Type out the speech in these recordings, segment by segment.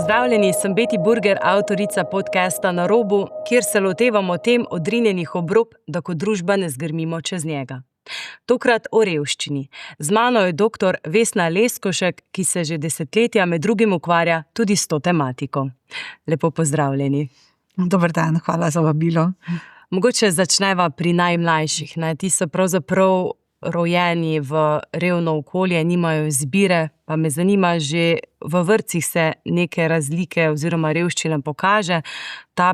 Pozdravljeni, sem Beti Burger, avtorica podcasta Na robu, kjer se lotevamo tem odrinjenih obrob, da kot družba ne zgrmimo čez njega. Tokrat o revščini. Z mano je dr. Vesna Leskošek, ki se že desetletja med drugim ukvarja tudi s to tematiko. Lepo pozdravljeni. Dober dan, hvala za vabilo. Mogoče začneva pri najmlajših. Ti so pravzaprav rojeni v revno okolje, nimajo izbire, pa me zanima, že v vrtcih se neke razlike oziroma revščina pokaže,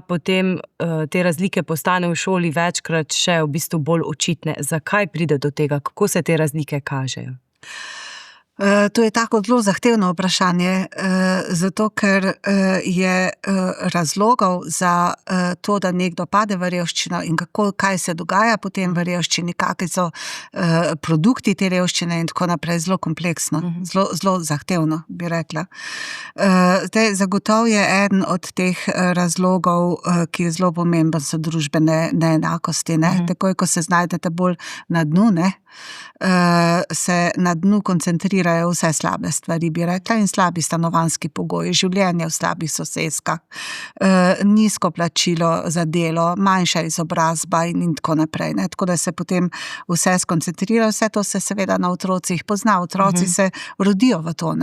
potem te razlike postane v šoli večkrat še v bistvu bolj očitne. Zakaj pride do tega? Kako se te razlike kažejo? To je tako zelo zahtevno vprašanje, zato ker je razlogov za to, da nekdo pade v revščino in kaj se dogaja potem v revščini, kakšni so produkti te revščine in tako naprej, zelo kompleksno, zelo zahtevno, bi rekla. Zagotovo je eden od teh razlogov, ki je zelo pomemben, so družbene neenakosti. Takoj, ko se znajdete bolj na dnu, se na dnu koncentrirajo vse slabe stvari, bi rekla, in slabi stanovanjski pogoji, življenje v slabih sosedskah, nizko plačilo za delo, manjša izobrazba in tako naprej. Tako da se potem vse skoncentrira, vse to se seveda na otrocih pozna. Otroci se rodijo v to,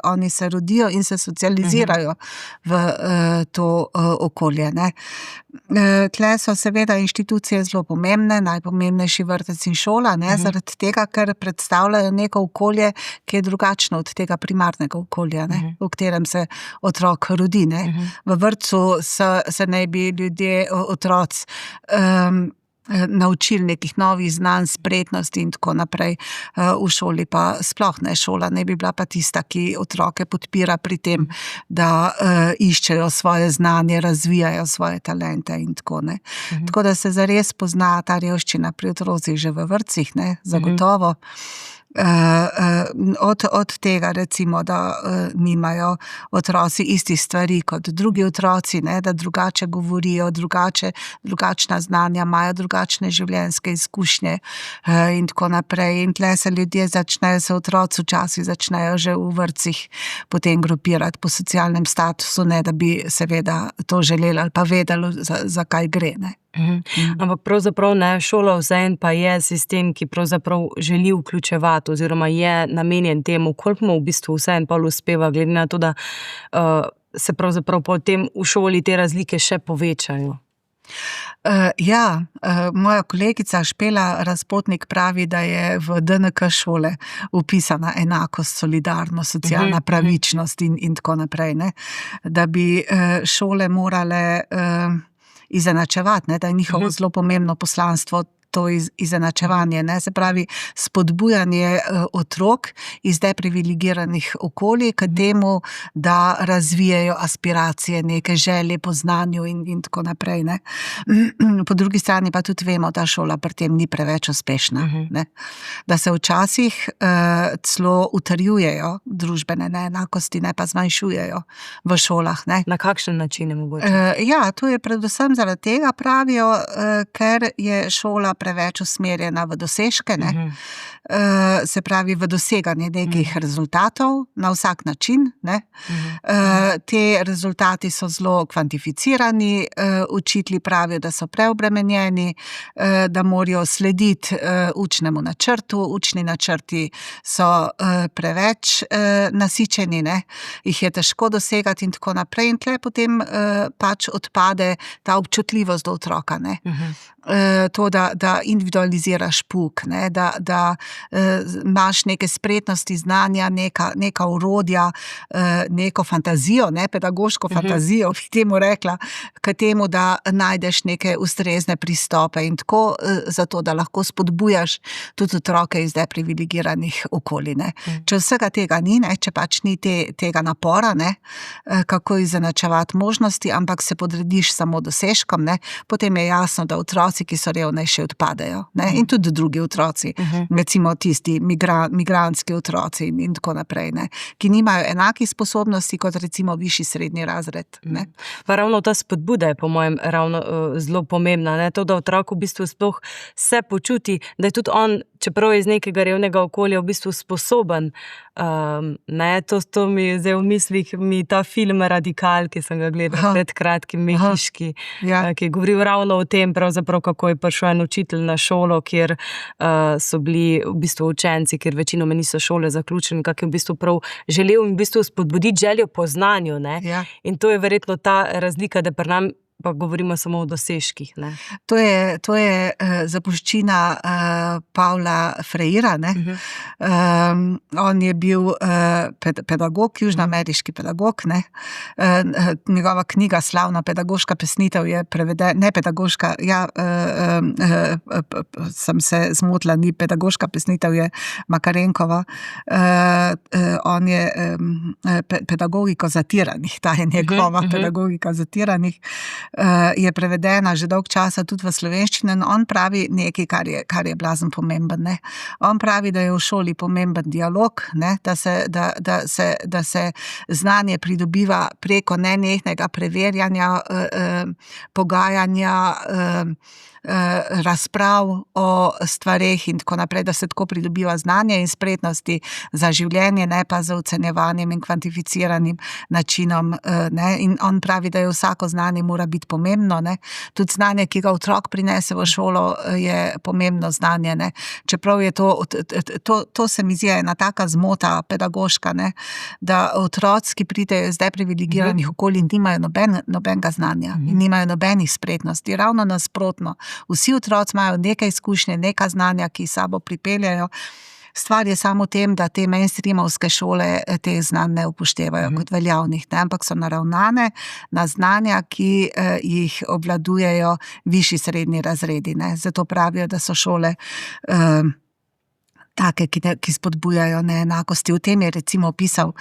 Oni se rodijo in se socializirajo v to okolje. Tle so seveda inštitucije zelo pomembne, najpomembnejši vrtec in šola, zaradi tega, ker predstavljajo neko okolje, ki je drugačno od tega primarnega okolja, v katerem se otrok rodi. V vrtcu se naj bi ljudje, otroci, naučili nekih novih znanj, spretnosti in tako naprej. V šoli pa sploh ne. Šola ne bi bila pa tista, ki otroke podpira pri tem, da iščejo svoje znanje, razvijajo svoje talente in tako. Tako da se zares pozna ta revščina pri otrocih že v vrtcih, zagotovo. Od tega recimo, da nimajo otroci istih stvari kot drugi otroci, da drugače govorijo, drugačna znanja, imajo drugačne življenjske izkušnje in tako naprej. In tle se ljudje se otroci včasih začnejo že v vrtcih potem grupirati po socialnem statusu, da bi seveda to želeli ali pa vedeli, za kaj gre. Ampak pravzaprav šola vseeno pa je sistem, ki pravzaprav želi vključevati oziroma je namenjen temu, koliko mu v bistvu vseeno pa uspeva, glede na to, da se pravzaprav potem v šoli te razlike še povečajo. Moja kolegica Špela Razpotnik pravi, da je v DNK šole vpisana enakost, solidarnost, socialna pravičnost in tako naprej. Da bi šole morale izenačevati, da je njihovo zelo pomembno poslanstvo to izenačevanje, se pravi spodbujanje otrok iz deprivilegiranih okolij k temu, da razvijajo aspiracije, neke želje po znanju in tako naprej. Po drugi strani pa tudi vemo, da šola pri tem ni preveč uspešna. Da se včasih celo utrjujejo družbene neenakosti, ne pa zmanjšujejo v šolah. Na kakšen način je mogoče? To je predvsem zaradi tega, pravijo, ker je šola preveč usmerjena v dosežke, se pravi v doseganje nekih rezultatov na vsak način. Te rezultati so zelo kvantificirani, učitelji pravijo, da so preobremenjeni, da morajo slediti učnemu načrtu, učni načrti so preveč nasičeni, jih je težko dosegati in tako naprej. In tle potem pač odpade ta občutljivost do otroka. To, da individualiziraš pouk, da imaš neke spretnosti, znanja, neka orodja, neko fantazijo, pedagoško fantazijo, bi temu rekla, k temu, da najdeš neke ustrezne pristope in tako, zato, da lahko spodbujaš tudi otroke iz deprivilegiranih okolij. Če vsega tega ni, če pač ni tega napora, kako izenačevati možnosti, ampak se podrediš samo dosežkom, potem je jasno, da otroci, ki so revnejši, odpadejo. In tudi drugi otroci, recimo tisti migrantski otroci in tako naprej, ki nimajo enakih sposobnosti kot recimo višji srednji razred. Pa ravno ta spodbuda je po mojem ravno zelo pomembna, to, da otrok v bistvu sploh se počuti, da je tudi on čeprav je iz nekega revnega okolja v bistvu sposoben. To mi je zdaj v mislih ta film Radikal, ki sem ga gledala pred kratkim, mehiški, ki je govoril ravno o tem, pravzaprav kako je prišel en učitelj na šolo, kjer so bili v bistvu učenci, kjer večinoma niso šole zaključeni, kak je v bistvu prav želel in v bistvu spodbuditi željo po znanju, ne. In to je verjetno ta razlika, da pri nam pa govorimo samo o dosežkih, ne. To je zapuščina Pavla Freira, ne. On je bil pedagog, južnoameriški pedagog, ne. Njegova knjiga Slavna pedagoška pesnitev je ne pedagoška, sem se zmotila, ni pedagoška pesnitev, je Makarenkova. On je pedagogiko zatiranih, ta je njegova pedagogika zatiranih. Je prevedena že dolg časa tudi v slovenščino in on pravi nekaj, kar je blazen pomemben, ne. On pravi, da je v šoli pomemben dialog, ne, da se znanje pridobiva preko nenehnega preverjanja, pogajanja, razprav o stvareh in tako naprej, da se tako pridobiva znanje in spretnosti za življenje, ne pa z ocenjevanjem in kvantificiranim načinom, ne. In on pravi, da je vsako znanje mora biti pomembno, ne. Tudi znanje, ki ga otrok prinese v šolo, je pomembno znanje, ne. Čeprav je to se mi zdi ena taka zmota pedagoška, ne, da otroci, ki pridejo iz deprivilegiranih okolij, nimajo nobenega znanja in nimajo nobenih spretnosti, ravno nasprotno. Vsi otroci imajo nekaj izkušnje, nekaj znanja, ki sabo pripeljajo. Stvar je samo v tem, da te mainstreamovske šole teh znanj ne upoštevajo kot veljavnih, ne, ampak so naravnane na znanja, ki jih obvladujejo višji srednji razredi, ne. Zato pravijo, da so šole take, ki spodbujajo neenakosti. O tem je recimo pisal,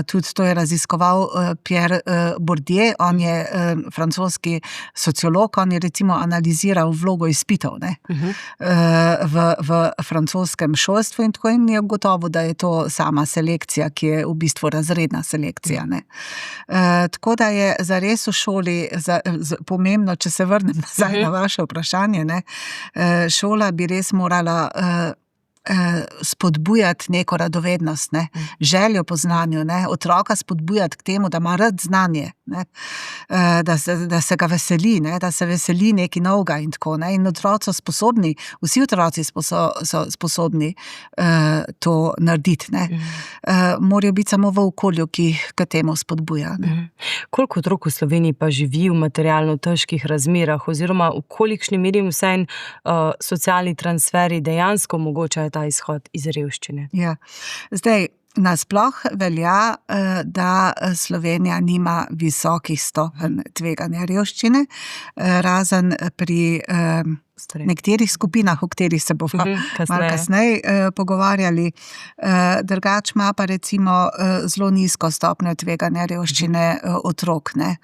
tudi to je raziskoval Pierre Bourdieu, on je francoski sociolog, on je recimo analiziral vlogo izpitov, ne, v francoskem šolstvu in tako in je gotovo, da je to sama selekcija, ki je v bistvu razredna selekcija, ne. Tako da je zares v šoli pomembno, če se vrnem nazaj na vaše vprašanje, ne, šola bi res morala spodbujati neko radovednost, ne, željo po znanju, ne, otroka spodbujati k temu, da ima rad znanje, ne, da se ga veseli, ne, da se veseli nekaj novega in tako, ne, in otroci so sposobni, vsi otroci so sposobni to narediti, ne. Morajo biti samo v okolju, ki k temu spodbuja, ne. Koliko otrok v Sloveniji pa živi v materialno težkih razmerah oziroma v kolikšni meri vseeno socialni transferi dejansko omogočajo ta izhod iz revščine? Ja, zdaj, nasploh velja, da Slovenija nima visokih stopenj tveganja revščine, razen pri nekaterih skupinah, o katerih se bomo malo kasneje pogovarjali. Drugače ima pa recimo zelo nizko stopnjo tveganja revščine otrok, ne.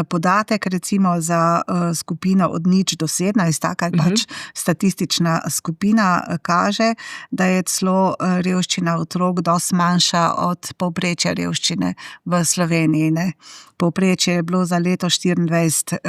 Podatek recimo za skupino od 0 do 17, taka je pač statistična skupina, kaže, da je celo revščina otrok dosti manjša od povprečja revščine v Sloveniji, ne. Povprečje je bilo za leto 24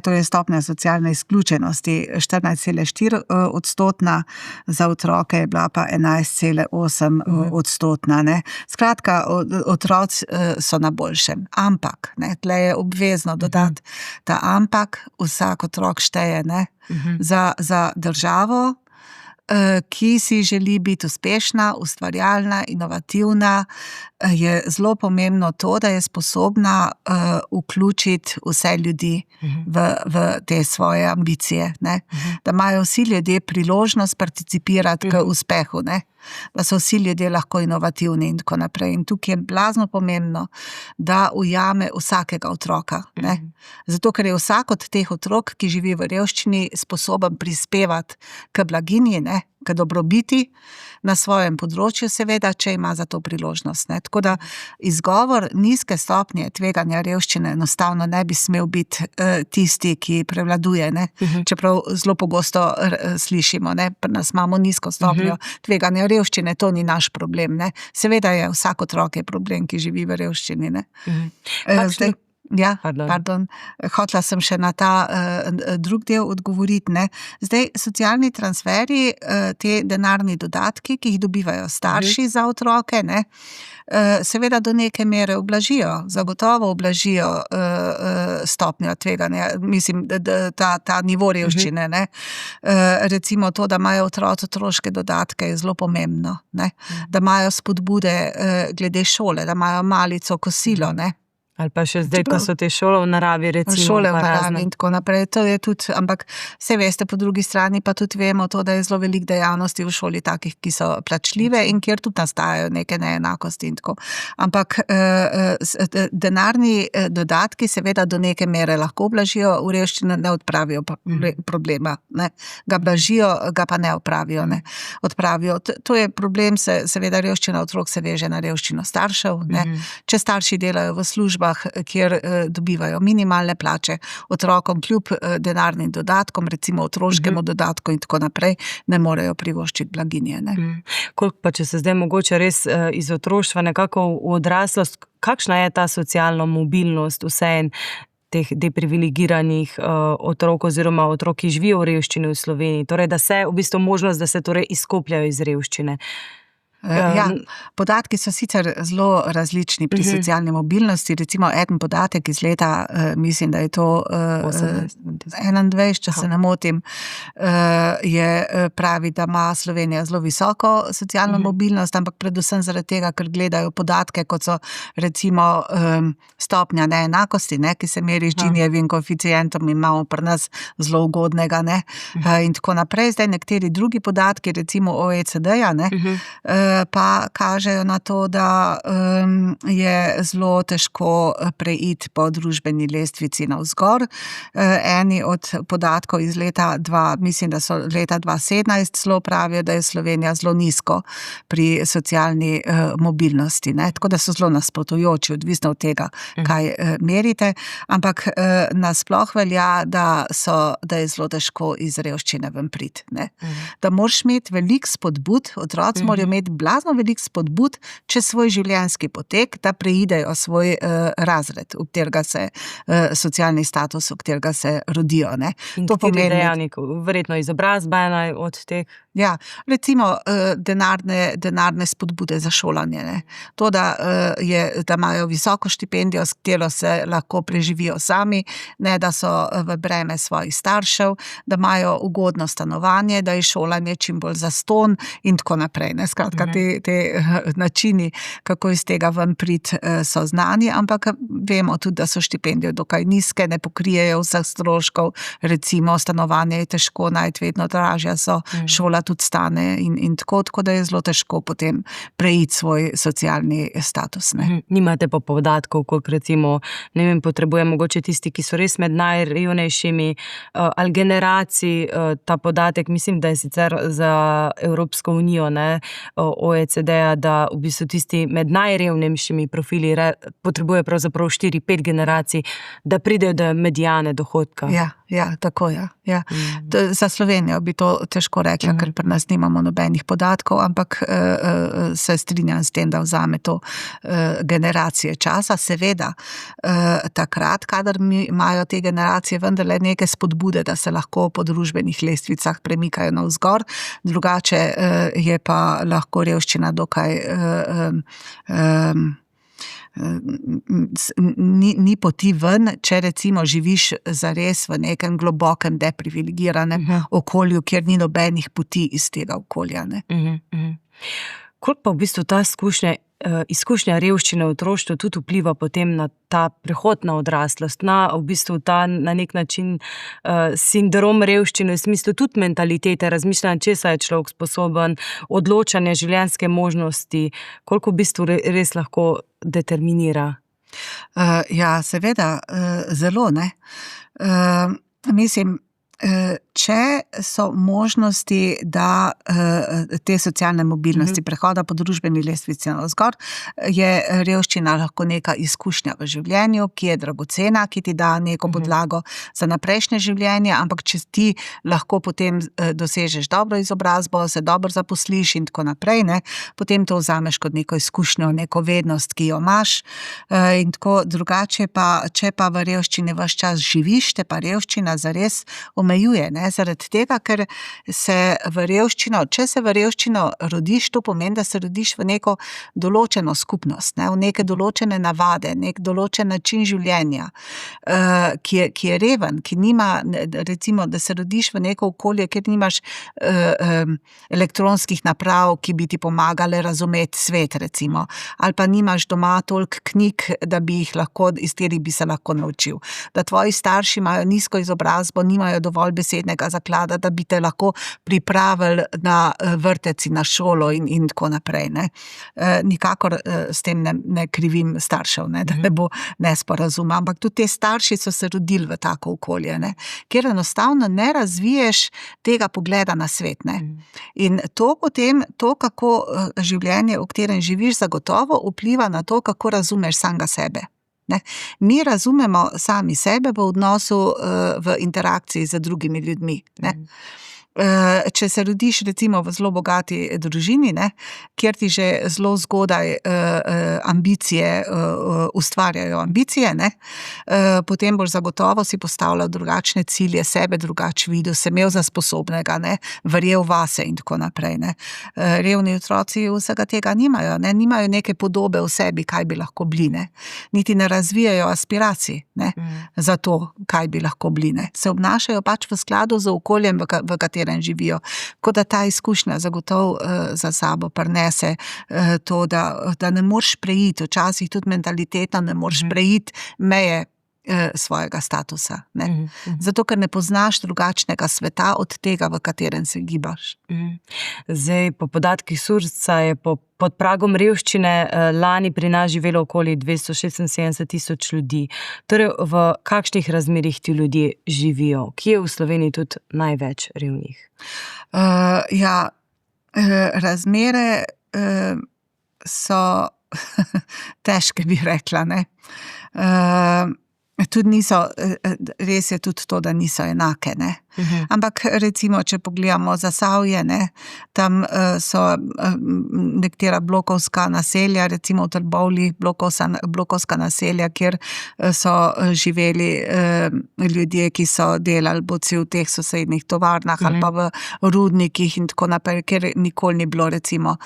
to je stopnja socialne izključenosti, 14,4 odstotna, za otroke je bila pa 11,8 odstotna, ne. Skratka, otroci so na boljšem, ampak, ne, tle je obvezno dodati ta ampak, vsak otrok šteje, ne, za državo, ki si želi biti uspešna, ustvarjalna, inovativna, je zelo pomembno to, da je sposobna vključiti vse ljudi v te svoje ambicije, ne. Da imajo vsi ljudje priložnost participirati k uspehu, ne. Da so vsi ljudje lahko inovativni in tako naprej. In tukaj je blazno pomembno, da ujame vsakega otroka, ne. Zato, ker je vsak od teh otrok, ki živi v revščini, sposoben prispevati k blaginji, ne, k dobrobiti na svojem področju, seveda, če ima za to priložnost, ne. Tako da izgovor nizke stopnje tveganja revščine enostavno ne bi smel biti tisti, ki prevladuje, ne. Čeprav zelo pogosto slišimo, ne, pri nas imamo nizko stopnjo tveganja revščine, to ni naš problem, ne. Seveda je vsak otrok je problem, ki živi v revščini, ne. Ja, pardon. Hotela sem še na ta drug del odgovoriti, ne. Zdaj, socialni transferji, te denarni dodatki, ki jih dobivajo starši za otroke, ne, seveda do neke mere ublažijo, zagotovo ublažijo stopnjo tveganja, mislim, ta nivo revščine, ne. Recimo to, da imajo otroci otroške dodatke, je zelo pomembno, ne. Da imajo spodbude glede šole, da imajo malico, kosilo, ne. Ali pa še zdaj, ko so te šole v naravi, recimo. Šole v naravi in tako naprej. To je tudi, ampak vse veste, po drugi strani pa tudi vemo to, da je zelo veliko dejavnosti v šoli takih, ki so plačljive in kjer tudi nastajajo neke neenakosti in tako. Ampak denarni dodatki seveda do neke mere lahko ublažijo v revščino, ne odpravijo problema, ne. Ga blažijo, ga pa ne odpravijo. To je problem, seveda revščina otrok se veže na revščino staršev, ne. Če starši delajo v službah, kjer dobivajo minimalne plače, otrokom kljub denarnim dodatkom, recimo otroškemu dodatku in tako naprej, ne morejo privoščiti blaginje, ne. Koliko pa, če se zdaj mogoče res iz otroštva nekako v odraslost, kakšna je ta socialna mobilnost vseeno teh deprivilegiranih otrok oziroma otrok, ki živijo v revščini v Sloveniji? Torej, da se v bistvu možnost, da se torej izkopljajo iz revščine. Ja, podatki so sicer zelo različni pri socialni mobilnosti, recimo eden podatek iz leta, mislim, da je to 21, če se ne motim, pravi, da ima Slovenija zelo visoko socialno mobilnost, ampak predvsem zaradi tega, ker gledajo podatke, kot so recimo stopnja neenakosti, ne, ki se meri z Ginievim koeficientom in imamo pri nas zelo ugodnega, ne, in tako naprej. Zdaj nekateri drugi podatki, recimo OECD-ja, ne, pa kažejo na to, da je zelo težko preiti po družbeni lestvici navzgor. Eni od podatkov iz leta mislim, da so leta 2017 zelo pravijo, da je Slovenija zelo nizko pri socialni mobilnosti, ne. Tako da so zelo nasprotujoči, odvisno od tega, kaj merite, ampak nasploh velja, da je zelo težko iz revščine ven priti, ne. Da moraš imeti veliko spodbud, otroci morajo imeti blazno veliko spodbud čez svoj življenjski potek, da preidejo svoj razred, v katerega se socialni status, v katerega se rodijo, ne. In kateri dejavnik, verjetno izobrazba ena od teh? Ja, recimo denarne spodbude za šolanje, ne. To, da imajo visoko štipendijo, s katero se lahko preživijo sami, ne da so v breme svojih staršev, da imajo ugodno stanovanje, da je šolanje čim bolj zastonj in tako naprej, ne. Skratka, te načini, kako iz tega ven priti, so znani, ampak vemo tudi, da so štipendije dokaj nizke, ne pokrijejo vseh stroškov, recimo stanovanje je težko najti, vedno dražja so, šola tudi stane in tako da je zelo težko potem preiti svoj socialni status, ne. Nimate pa podatkov, koliko recimo, ne vem, potrebuje mogoče tisti, ki so res med najrevnejšimi, ali generacij, ta podatek, mislim, da je sicer za Evropsko unijo, ne, OECD-ja, da v bistvu tisti med najrevnejšimi profili potrebuje pravzaprav 4-5 generacij, da pridejo do mediane dohodka. Ja, tako je. Ja. Za Slovenijo bi to težko rekla, ker pri nas nimamo nobenih podatkov, ampak se strinjam s tem, da vzame to generacije časa. Seveda, takrat, kadar imajo te generacije vendarle neke spodbude, da se lahko po družbenih lestvicah premikajo navzgor, drugače je pa lahko revščina dokaj ni poti ven, če recimo živiš zares v nekem globokem deprivilegiranem okolju, kjer ni nobenih poti iz tega okolja, ne. Koliko pa v bistvu ta izkušnja revščine v otroštvu tudi vpliva potem na ta prehod na odraslost, na v bistvu ta na nek način sindrom revščine, v smislu tudi mentalitete, razmišljanja, česa je človek sposoben, odločanje življenjske možnosti, koliko v bistvu res lahko determinira? Ja, seveda, zelo, ne. Mislim, Če so možnosti, da te socialne mobilnosti, prehoda po družbeni lestvici navzgor, je revščina lahko neka izkušnja v življenju, ki je dragocena, ki ti da neko podlago za naprejšnje življenje, ampak če ti lahko potem dosežeš dobro izobrazbo, se dobro zaposliš in tako naprej, ne, potem to vzameš kot neko izkušnjo, neko vednost, ki jo imaš, in tako drugače pa, če pa v revščini ves čas živiš, te pa revščina zares omejuje, ne, zaradi tega, ker se v revščino, če se v revščino rodiš, to pomeni, da se rodiš v neko določeno skupnost, ne, v neke določene navade, nek določen način življenja, ki je reven, ki nima, recimo, da se rodiš v neko okolje, kjer nimaš elektronskih naprav, ki bi ti pomagale razumeti svet, recimo, ali pa nimaš doma toliko knjig, da bi jih lahko, iz katerih bi se lahko naučil, da tvoji starši imajo nizko izobrazbo, nimajo dovolj besednega zaklada, da bi te lahko pripravili na vrtec in na šolo in tako naprej, ne. Nikakor s tem ne krivim staršev, ne, da ne bo nesporazuma, ampak tudi te starši so se rodili v tako okolje, ne, kjer enostavno ne razviješ tega pogleda na svet, ne. In to potem, to kako življenje, v katerem živiš, zagotovo vpliva na to, kako razumeš samega sebe. Ne. Mi razumemo sami sebe v odnosu, v interakciji z drugimi ljudmi, ne. Če se rodiš recimo v zelo bogati družini, ne, kjer ti že zelo zgodaj ambicije ustvarjajo ambicije, ne, potem boš zagotovo si postavljal drugačne cilje, sebe drugače videl, se imel za sposobnega, ne, verjel vase in tako naprej, ne. Revni otroci vsega tega nimajo, ne, nimajo neke podobe v sebi, kaj bi lahko bili, ne. Niti ne razvijajo aspiracij, ne, za to, kaj bi lahko bili, ne. Se obnašajo pač v skladu z okoljem, v katerem živijo. Tako da ta izkušnja zagotovo za sabo prinese to, da ne moreš preiti, včasih tudi mentalitetno ne moreš preiti meje svojega statusa, ne. Zato, ker ne poznaš drugačnega sveta od tega, v katerem se gibaš. Zdaj, po podatkih SURS-a je pod pragom revščine lani pri nas živelo okoli 276 000 ljudi. Torej, v kakšnih razmerih ti ljudje živijo? Kje je v Sloveniji tudi največ revnih? Razmere so težke, bi rekla, ne. Tudi niso, res je tudi to, da niso enake, ne. Ampak recimo, če pogledamo Zasavje, ne, tam so nekatera blokovska naselja, recimo v Trbovljah, blokovska naselja, kjer so živeli ljudje, ki so delali bodisi v teh sosednjih tovarnah ali pa v rudnikih in tako naprej, kjer nikoli ni bilo recimo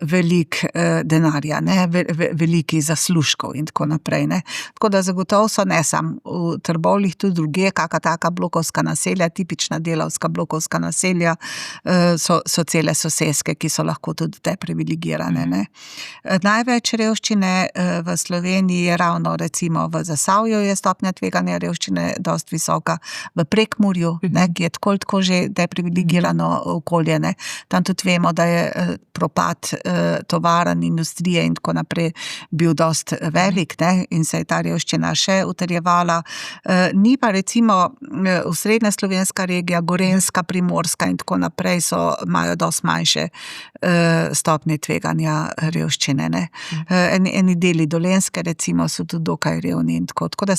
veliko denarja, ne, velikih zaslužkov in tako naprej, ne. Tako da zagotovo so ne samo v Trbovljah, tudi drugje, kaka taka blokovska naselja, tipična delavska blokovska naselja, so cele soseske, ki so lahko tudi deprivilegirane, ne. Največ revščine v Sloveniji je ravno recimo v Zasavju je stopnja tveganja revščine dosti visoka, v Prekmurju, ne, ki je tako že deprivilegirano okolje, ne. Tam tudi vemo, da je propad tovarn, industrije in tako naprej bil dosti velik, ne, in se je ta revščina še utrjevala. Ni pa recimo osrednjeslovenska regija, Gorenjska, Primorska in tako naprej imajo dosti manjše stopnje tveganja revščine, ne. Eni deli Dolenjske recimo so tudi dokaj revni in tako da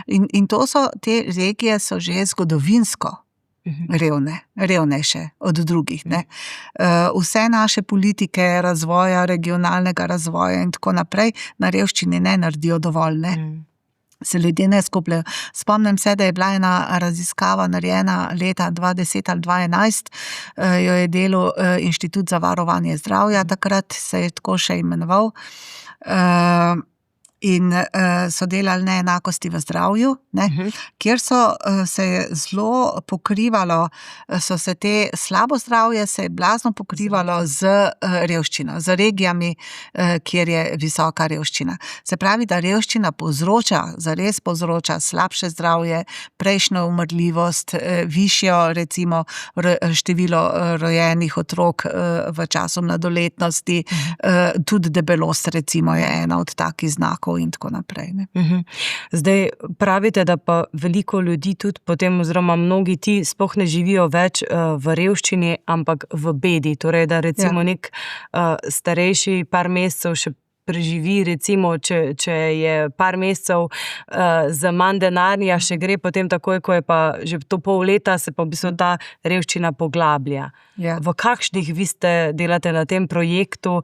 in to so, te regije so že zgodovinsko revnejše od drugih, ne. Vse naše politike razvoja, regionalnega razvoja in tako naprej na revščini ne naredijo dovolj, ne. Se ljudje ne skupljajo. Spomnim se, da je bila ena raziskava narejena leta 2010 ali 2011, jo je delal Inštitut za varovanje zdravja, takrat se je tako še imenoval, in so delali neenakosti v zdravju, ne, kjer se je zelo pokrivalo, so se te slabo zdravje se je blazno pokrivalo z revščino, z regijami, kjer je visoka revščina. Se pravi, da revščina zares povzroča slabše zdravje, prejšnjo umrljivost, višjo recimo število rojenih otrok v času mladoletnosti, tudi debelost recimo je ena od takih znakov tako in tako naprej. Ne. Zdaj pravite, da pa veliko ljudi tudi potem, oziroma mnogi ti sploh ne živijo več v revščini, ampak v bedi. Torej, da recimo nek starejši par mesecev še preživi, recimo, če je par mesecev za manj denarja, še gre potem takoj, ko je pa že to pol leta, se pa v bistvu ta revščina poglablja. Ja. V kakšnih vi delate na tem projektu,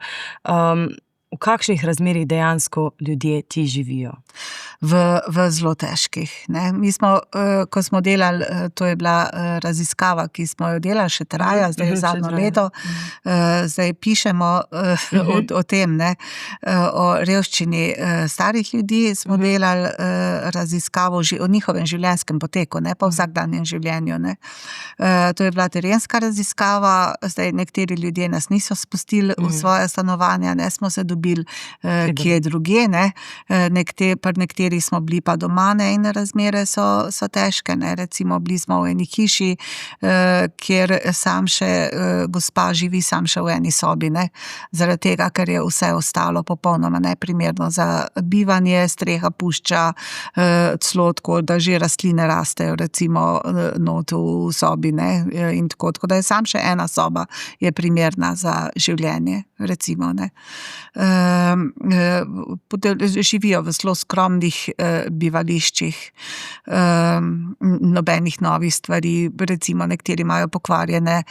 v kakšnih razmerih dejansko ljudje ti živijo? V zelo težkih. Ne. Mi smo, ko smo delali, to je bila raziskava, ki smo jo delali, še traja, zdaj zadnjo leto, zdaj pišemo o tem, ne, o revščini starih ljudi, smo delali raziskavo o njihovem življenjskem poteku, ne, pa vsakdanjem življenju. Ne. To je bila terenska raziskava, zdaj nekateri ljudje nas niso spustili v svoje stanovanja, ne, smo se dobili kje drugje, ne, nekateri smo bili pa doma, ne, in razmere so težke, ne, recimo bili smo v eni hiši, kjer sam še gospa živi sam še v eni sobi, ne, zaradi tega, ker je vse ostalo popolnoma neprimerno za bivanje, streha pušča, celo tako, da že rastline rastejo, recimo not v sobi, ne, in tako, da je sam še ena soba je primerna za življenje, recimo, ne. Živijo v zelo skromnih bivališčih, nobenih novih stvari, recimo nekateri imajo pokvarjene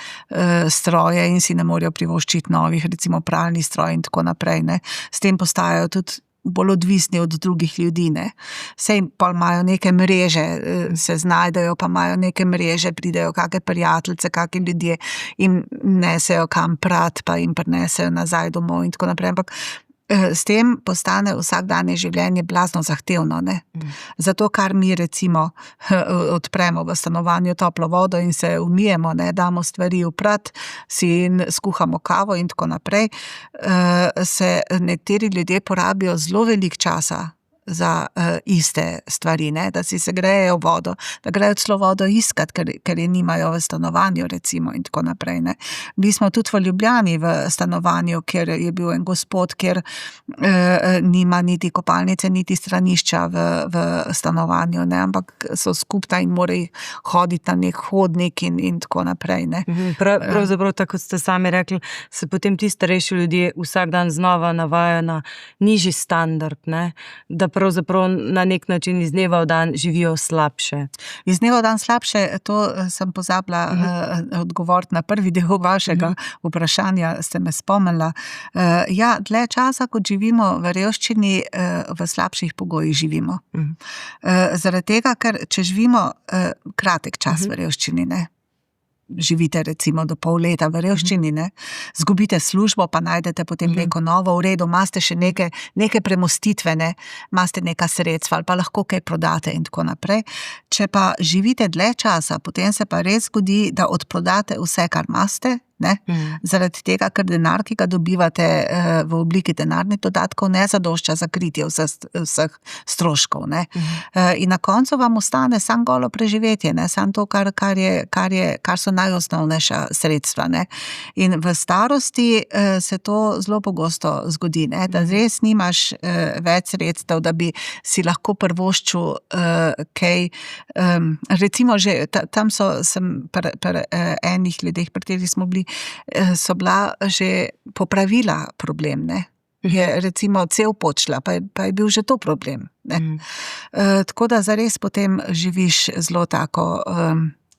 stroje in si ne morejo privoščiti novih, recimo pralni stroj in tako naprej, ne. S tem postajajo tudi bolj odvisni od drugih ljudi, ne. Sej pa imajo neke mreže, se znajdejo, pa imajo neke mreže, pridejo kake prijateljice, kaki ljudje in nesejo kam prat, pa jim prinesejo nazaj domov in tako naprej, ampak s tem postane vsakdanje življenje blazno zahtevno, ne. Zato, kar mi recimo odpremo v stanovanju toplo vodo in se umijemo, ne, damo stvari v prat, si skuhamo kavo in tako naprej, se nekateri ljudje porabijo zelo veliko časa za iste stvari, ne, da si segrejejo vodo, da grejo celo vodo iskat, ker je nimajo v stanovanju, recimo, in tako naprej, ne. Bili smo tudi v Ljubljani v stanovanju, kjer je bil en gospod, kjer nima niti kopalnice, niti stranišča v stanovanju, ne, ampak so skupaj in morajo hoditi na nek hodnik in tako naprej, ne. Pravzaprav, tako kot ste sami rekli, se potem ti starejši ljudje vsak dan znova navajajo na nižji standard, ne, da pravzaprav na nek način iz dneva v dan živijo slabše. Iz dneva v dan slabše, to sem pozabila odgovoriti na prvi del vašega vprašanja, ste me spomnila. Ja, dlje časa, kot živimo v revščini, v slabših pogojih živimo. Zaradi tega, ker če živimo kratek čas v revščini, ne, živite recimo do pol leta v revščini, ne, zgubite službo, pa najdete potem neko novo, v redu, imate še neke premostitve, ne, imate neka sredstva ali pa lahko kaj prodate in tako naprej. Če pa živite dlje časa, potem se pa res zgodi, da odprodate vse, kar imate, ne, zaradi tega, ker denar, ki ga dobivate v obliki denarnih dodatkov, ne zadošča za kritje vseh stroškov, ne. In na koncu vam ostane samo golo preživetje, ne, samo to, kar so najosnovnejša sredstva, ne. In v starosti se to zelo pogosto zgodi, ne, da res nimaš več sredstev, da bi si lahko privoščil kaj, recimo že, tam sem pri enih ljudeh, pri katerih smo bili, so bila že popravila problem, ne. Je recimo cel počla, pa je bil že to problem, ne. Tako da zares potem živiš zelo tako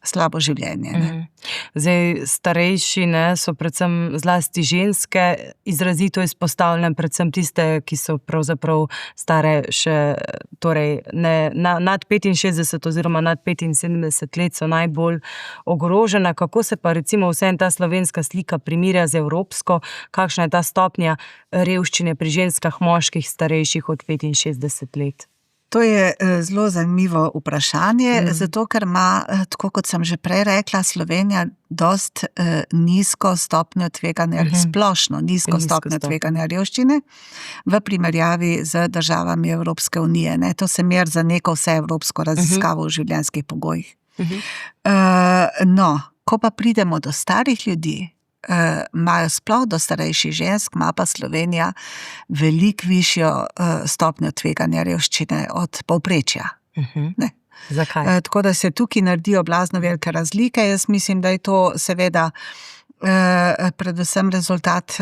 slabo življenje, ne. Zdaj, starejši, ne, so predvsem zlasti ženske izrazito izpostavljene, predvsem tiste, ki so pravzaprav stare še, torej nad 65 oziroma nad 75 let so najbolj ogrožene. Kako se pa recimo vseeno ta slovenska slika primerja z evropsko? Kakšna je ta stopnja revščine pri ženskah, moških starejših od 65 let? To je zelo zanimivo vprašanje, zato ker ima, tako kot sem že prej rekla, Slovenija dost nizko stopnjo tveganja, splošno nizko stopnjo tveganja revščine v primerjavi z državami Evropske unije, ne. To se meri za neko vseevropsko raziskavo v življenjskih pogojih. No, ko pa pridemo do starih ljudi, imajo sploh do starejših žensk, ima pa Slovenija veliko višjo stopnjo tveganja revščine od povprečja. Ne. Zakaj? Tako da se tukaj naredijo blazno velike razlike. Jaz mislim, da je to seveda predvsem rezultat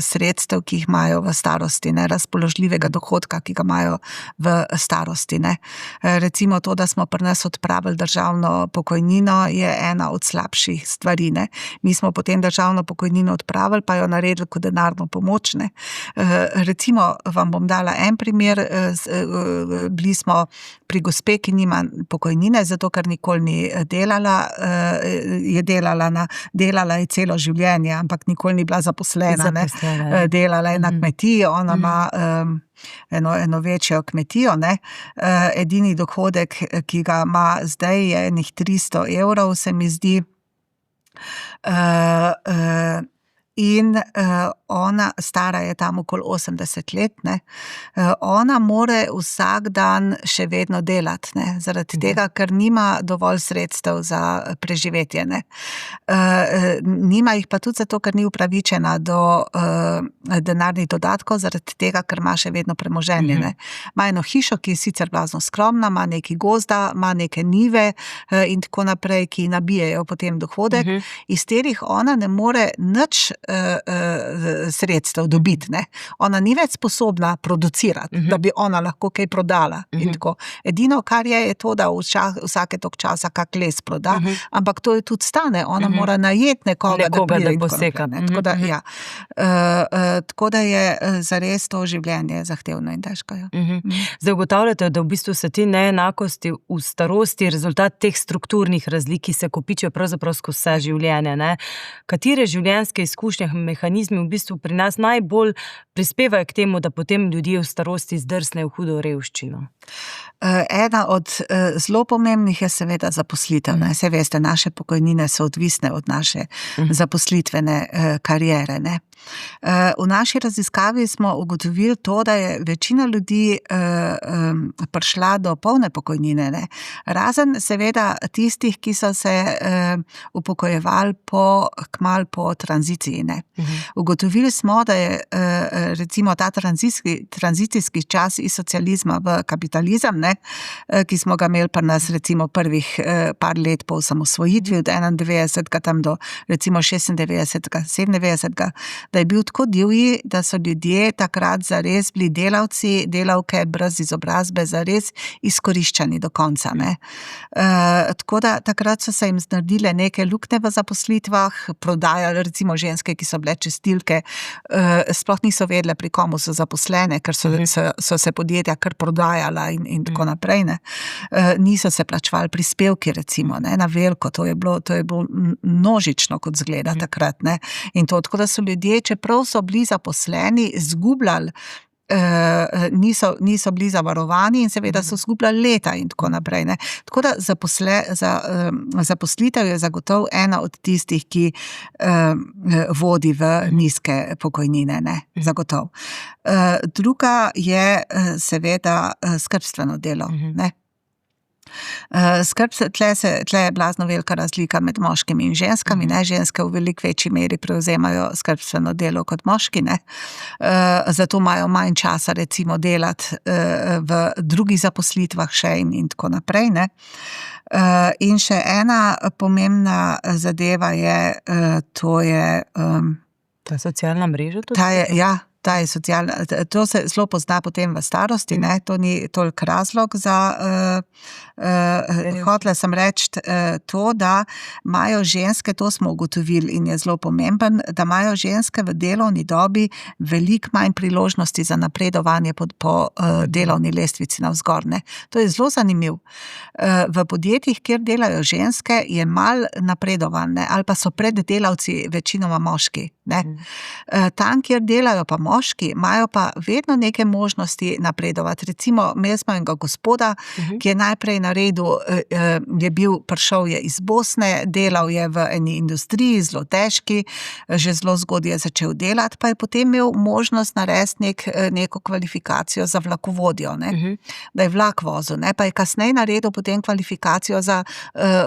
sredstev, ki jih imajo v starosti, ne, razpoložljivega dohodka, ki ga imajo v starosti. Ne. Recimo to, da smo pri nas odpravili državno pokojnino, je ena od slabših stvari. Ne. Mi smo potem državno pokojnino odpravili, pa jo naredili kot denarno pomoč. Ne. Recimo, vam bom dala en primer, bili smo pri gospe, ki nima pokojnine, zato ker nikoli ni delala, je delala je celo življenje, ampak nikoli ni bila zaposlena. Delala je na kmetiji, ona ima eno večjo kmetijo. Ne. Edini dohodek, ki ga ima zdaj, je enih 300 evrov, se mi zdi. In ona, stara je tam okoli 80 let, ne, ona more vsak dan še vedno delati, ne, zaradi tega, ker nima dovolj sredstev za preživetje. Ne. Nima jih pa tudi zato, ker ni upravičena do denarnih dodatkov, zaradi tega, ker ima še vedno premoženje. Ne. Ima eno hišo, ki je sicer blazno skromna, ima nekaj gozda, ima neke njive in tako naprej, ki nabijajo potem dohodek, iz terih ona ne more nič sredstev dobiti. Ne. Ona ni več sposobna producirati, da bi ona lahko kaj prodala. In tako. Edino, kar je to, da vsake toliko časa kak les proda, ampak to je tudi stane. Ona mora najeti nekoga, da pride in tako naprej. Tako da, ja. Tako da je zares to življenje zahtevno in težko. Ja. Zdaj ugotavljate, da v bistvu se te neenakosti v starosti rezultat teh strukturnih razlik, ki se kopičijo pravzaprav skozi vse življenje. Ne. Katere življenjske izkušnje, mehanizmi v bistvu pri nas najbolj prispevajo k temu, da potem ljudje v starosti zdrsnejo v hudo revščino? Ena od zelo pomembnih je seveda zaposlitev. Saj veste, naše pokojnine so odvisne od naše zaposlitvene kariere. Ne. V naši raziskavi smo ugotovili to, da je večina ljudi prišla do polne pokojnine. Ne. Razen seveda tistih, ki so se upokojevali kmalu po tranziciji. Ne. Ugotovili smo, da je recimo ta tranzicijski čas iz socializma v kapitalizem, ne, ki smo ga imeli pri nas recimo prvih par let po osamosvojitvi od 91. tam do recimo 96. 97. da je bil tako divji, da so ljudje takrat zares bili delavci, delavke brez izobrazbe, zares izkoriščani do konca. Ne. Tako da takrat so se jim naredile neke luknje v zaposlitvah, prodajali recimo ženske, ki so bile čistilke, sploh niso vedele, pri komu so zaposlene, ker so se podjetja kar prodajala in tako naprej. Ne. Niso se plačevali prispevki recimo, ne, na veliko, to je bilo množično, kot zgleda takrat. Ne. In to, tako da so ljudje, čeprav so bili zaposleni, zgubljali, niso bili zavarovani in seveda so zgubljali leta in tako naprej. Ne. Tako da zaposlitev je zagotovo ena od tistih, ki vodi v nizke pokojnine. Ne. Zagotovo. Druga je seveda skrbstveno delo. Ne. Tle je blazno velika razlika med moškimi in ženskami. Ne? Ženske v veliko večji meri prevzemajo skrbstveno delo kot moški. Ne? Zato imajo manj časa recimo delati v drugih zaposlitvah še in tako naprej. Ne? In še ena pomembna zadeva je, to je... Ta socialna mreža tudi? To se zelo pozna potem v starosti, ne? To ni toliko razlog za... Hotela sem reči to, da imajo ženske, to smo ugotovili in je zelo pomemben, da imajo ženske v delovni dobi veliko manj priložnosti za napredovanje po delovni lestvici navzgor. Ne? To je zelo zanimiv. V podjetjih, kjer delajo ženske, je malo napredovanj, ali pa so preddelavci večinoma moški. Ne? Tam, kjer delajo pa moški, imajo pa vedno neke možnosti napredovati. Recimo, imeli smo enega gospoda, ki je najprej naredil, prišel je iz Bosne, delal je v eni industriji, zelo težki, že zelo zgodaj je začel delati, pa je potem imel možnost narediti neko kvalifikacijo za vlakovodjo, ne? Da je vlak vozil, ne? Pa je kasneje naredil potem kvalifikacijo za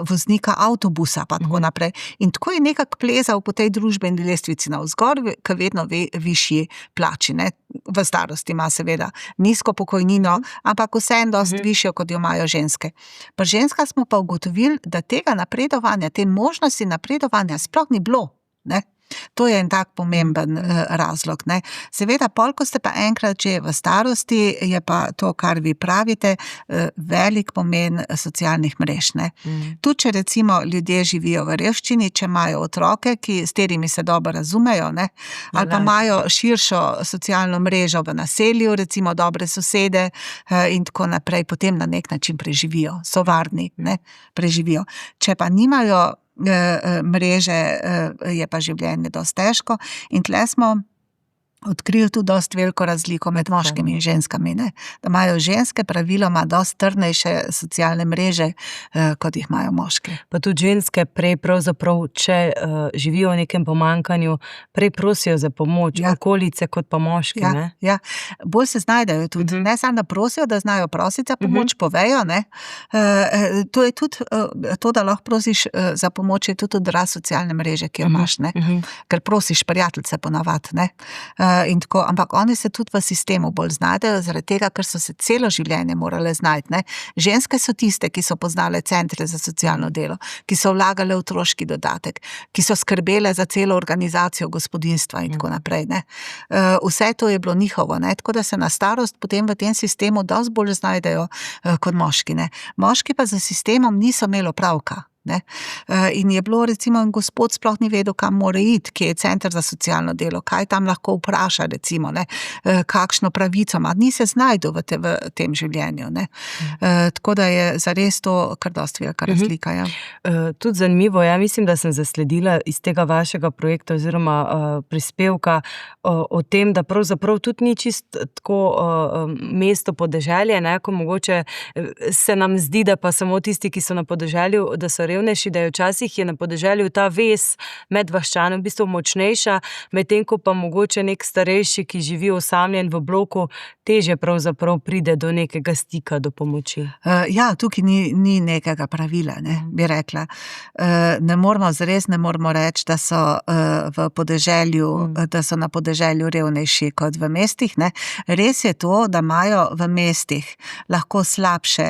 voznika avtobusa, pa tako naprej. In tako je nekako plezal po tej družbeni lestvici navzgor, k vedno višji plači, ne. V starosti ima seveda nizko pokojnino, ampak vseeno dosti višjo, kot jo imajo ženske. Pri ženskah smo pa ugotovili, da tega napredovanja, te možnosti napredovanja sploh ni bilo, ne. To je en tak pomemben razlog, ne. Seveda, pol, ko ste pa enkrat že v starosti, je pa to, kar vi pravite, velik pomen socialnih mrež, ne. Tudi, če recimo ljudje živijo v revščini, če imajo otroke, s katerimi se dobro razumejo, ne, ali pa imajo širšo socialno mrežo v naselju, recimo dobre sosede, in tako naprej, potem na nek način preživijo, so varni, ne, preživijo. Če pa nimajo mreže, je pa življenje dosti težko in tle smo odkrili tudi dosti veliko razliko med moškimi in ženskami, ne. Da imajo ženske praviloma dosti trdnejše socialne mreže, kot jih imajo moški. Pa tudi ženske prej pravzaprav, če živijo v nekem pomanjkanju, prej prosijo za pomoč, okolice kot pa moški, ne. Ja, bolj se znajdejo tudi, ne samo da prosijo, da znajo prositi za pomoč, povejo, ne. To je tudi, to, da lahko prosiš za pomoč, je tudi odraz socialne mreže, ki jo imaš, ne. Ker prosiš prijateljice ponavadi, ne. In tako, ampak oni se tudi v sistemu bolj znajdejo, zaradi tega, ker so se celo življenje morale znajti, ne. Ženske so tiste, ki so poznale centre za socialno delo, ki so vlagale v otroški dodatek, ki so skrbele za celo organizacijo gospodinjstva in tako naprej, ne. Vse to je bilo njihovo, ne, tako da se na starost potem v tem sistemu dosti bolj znajdejo kot moški, ne. Moški pa za sistemom niso imeli opravka. Ne. In je bilo recimo, gospod sploh ni vedel, kam mora iti, kje je center za socialno delo, kaj tam lahko vpraša recimo, ne, kakšno pravico ima, ni se znajdel v tem življenju, ne. Tako da je zares to kar dosti velika razlika, ja. Tudi zanimivo, ja mislim, da sem zasledila iz tega vašega projekta oziroma prispevka o tem, da pravzaprav tudi ni čisto tako mesto podeželje, ne, ko mogoče se nam zdi, da pa samo tisti, ki so na podeželju, da so revnejši, da je včasih na podeželju ta vez med vaščanom v bistvu močnejša, medtem ko pa mogoče nek starejši, ki živi osamljen v bloku, težje pravzaprav pride do nekega stika, do pomoči. Ja, tukaj ni nekega pravila, ne, bi rekla. Zares ne moramo reči, da so v podeželju, da so na podeželju revnejši kot v mestih, ne. Res je to, da imajo v mestih lahko slabše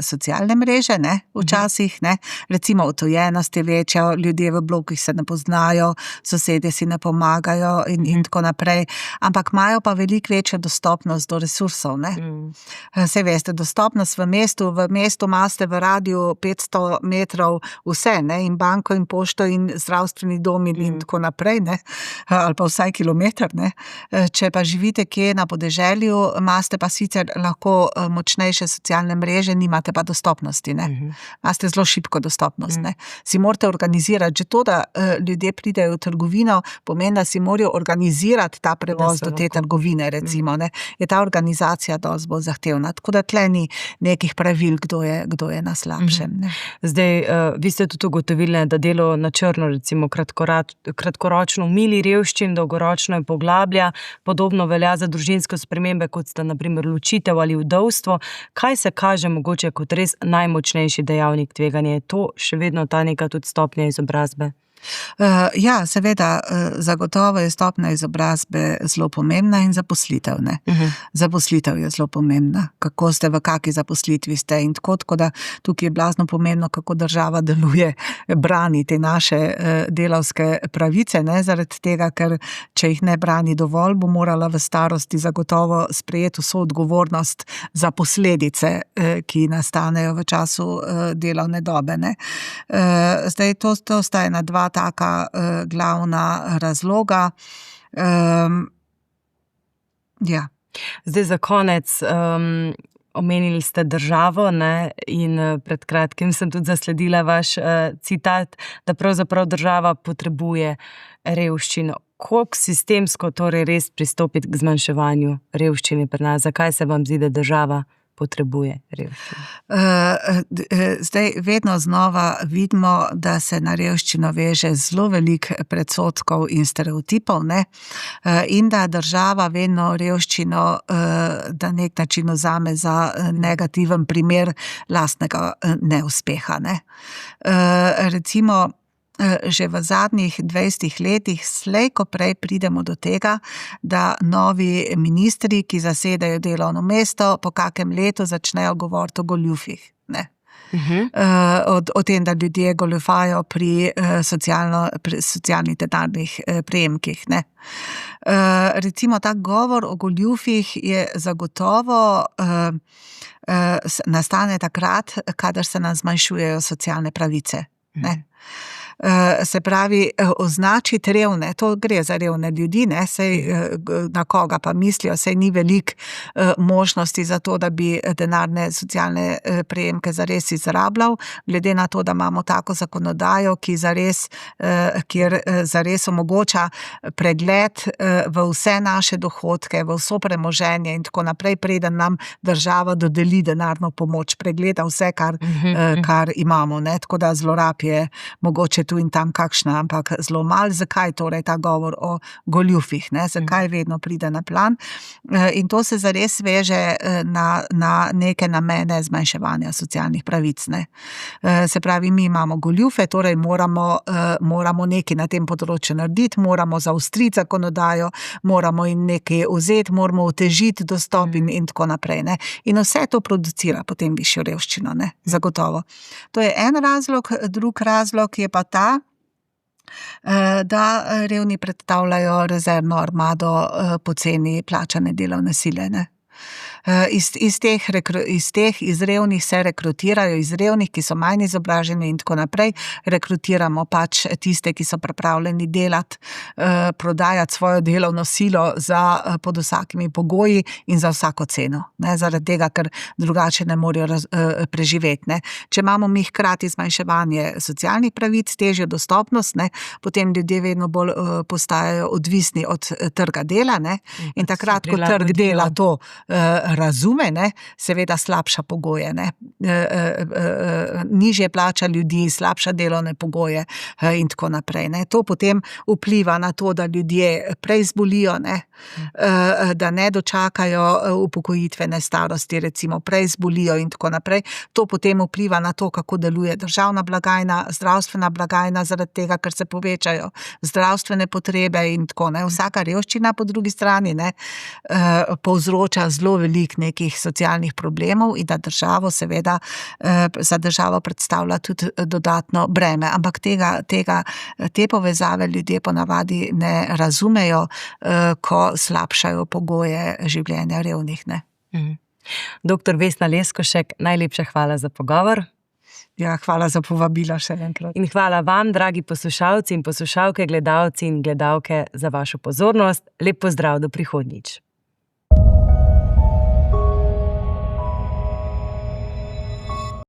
socialne mreže, ne, včasih, ne. Recimo odtujenost je večja, ljudje v blokih se ne poznajo, sosedje si ne pomagajo in tako naprej, ampak imajo pa veliko večjo dostopnost do resursov, ne. Saj veste, dostopnost v mestu imate v radiu 500 metrov vse, ne, in banko in pošto in zdravstveni dom in tako naprej, ne, ali pa vsaj kilometer, ne. Če pa živite kje na podeželju, imate pa sicer lahko močnejše socialne mreže, nimate pa dostopnosti, ne. Imate zelo šibko dostopnost, ne. Si morate organizirati, že to, da ljudje pridejo v trgovino, pomeni, da si morajo organizirati ta prevoz do te trgovine, recimo, ne. Je ta organizacija dosti bolj zahtevna, tako da tle ni nekih pravil, kdo je na slabšem, ne. Zdaj, vi ste tudi ugotovili, da delo na črno, recimo kratkoročno umili revščin, dolgoročno je poglablja, podobno velja za družinske spremembe, kot sta na primer ločitev ali vdovstvo. Kaj se kaže mogoče kot res najmočnejši dejavnik tveganja? Je to še vedno ta neka tudi stopnja izobrazbe? Ja, seveda, zagotovo je stopnja izobrazbe zelo pomembna in zaposlitev, ne. Zaposlitev je zelo pomembna, kako ste, v kaki zaposlitvi ste in tako da tukaj je blazno pomembno, kako država deluje, brani te naše delavske pravice, ne, zaradi tega, ker če jih ne brani dovolj, bo morala v starosti zagotovo sprejeti vso odgovornost za posledice, ki nastanejo v času delovne dobe, ne. Zdaj, to sta ena dva taka glavna razloga. Ja. Zdaj za konec, Omenili ste državo, ne? In pred kratkim sem tudi zasledila vaš citat, da pravzaprav država potrebuje revščino. Koliko sistemsko torej res pristopiti k zmanjševanju revščine pri nas? Zakaj se vam zdi, da država potrebuje revščino? Zdaj, vedno znova vidimo, da se na revščino veže zelo veliko predsodkov in stereotipov, ne? In da država vedno revščino na nek način vzame za negativen primer lastnega neuspeha, ne? Recimo, že v zadnjih 20 letih slej ko prej pridemo do tega, da novi ministri, ki zasedajo delovno mesto, po kakem letu začnejo govoriti o goljufih, ne. O tem, da ljudje goljufajo pri socialnih denarnih prejemkih, ne. Recimo, tak govor o goljufih je zagotovo nastane takrat, kadar se nam zmanjšujejo socialne pravice, ne. Se pravi, označiti revne, to gre za revne ljudi, ne, sej na koga pa mislijo, sej ni veliko možnosti za to, da bi denarne socialne prejemke zares izrabljal, glede na to, da imamo tako zakonodajo, kjer zares omogoča pregled v vse naše dohodke, v vso premoženje in tako naprej, preden nam država dodeli denarno pomoč, pregleda vse, kar imamo, ne, tako da zlorab je mogoče tu in tam kakšna, ampak zelo malo. Zakaj torej ta govor o goljufih, ne? Zakaj vedno pride na plan? In to se zares veže na neke namene zmanjševanja socialnih pravic, ne? Se pravi, mi imamo goljufe, torej moramo nekaj na tem področju narediti, moramo zaostriti zakonodajo, moramo jim nekaj vzeti, moramo otežiti dostop in tako naprej, ne? In vse to producira potem višjo revščino, ne? Zagotovo. To je en razlog, drug razlog je pa ta, da revni predstavljajo rezervno armado poceni plačane delovne sile, ne. Iz revnih se rekrutirajo, iz revnih, ki so manj izobraženi in tako naprej, rekrutiramo pač tiste, ki so pripravljeni delati, prodajati svojo delovno silo pod vsakimi pogoji in za vsako ceno, ne, zaradi tega, ker drugače ne morejo preživeti, ne. Če imamo mi hkrati zmanjševanje socialnih pravic, težjo dostopnost, ne, potem ljudje vedno bolj postajajo odvisni od trga dela, ne, in takrat, ko trg dela to razume, ne, seveda slabša pogoje, ne, nižje plača ljudi, slabša delovne pogoje in tako naprej, ne. To potem vpliva na to, da ljudje prej zbolijo, ne, da ne dočakajo upokojitvene starosti, recimo prej zbolijo in tako naprej. To potem vpliva na to, kako deluje državna blagajna, zdravstvena blagajna, zaradi tega, ker se povečajo zdravstvene potrebe in tako, ne. Vsaka revščina po drugi strani, ne, povzroča zelo veliko nekih socialnih problemov in da državo seveda za državo predstavlja tudi dodatno breme, ampak te povezave ljudje ponavadi ne razumejo, ko slabšajo pogoje življenja revnih, ne. Doktor Vesna Leskošek, najlepša hvala za pogovor. Ja, hvala za povabilo še enkrat. In hvala vam, dragi poslušalci in poslušalke, gledalci in gledalke, za vašo pozornost. Lep pozdrav do prihodnjič.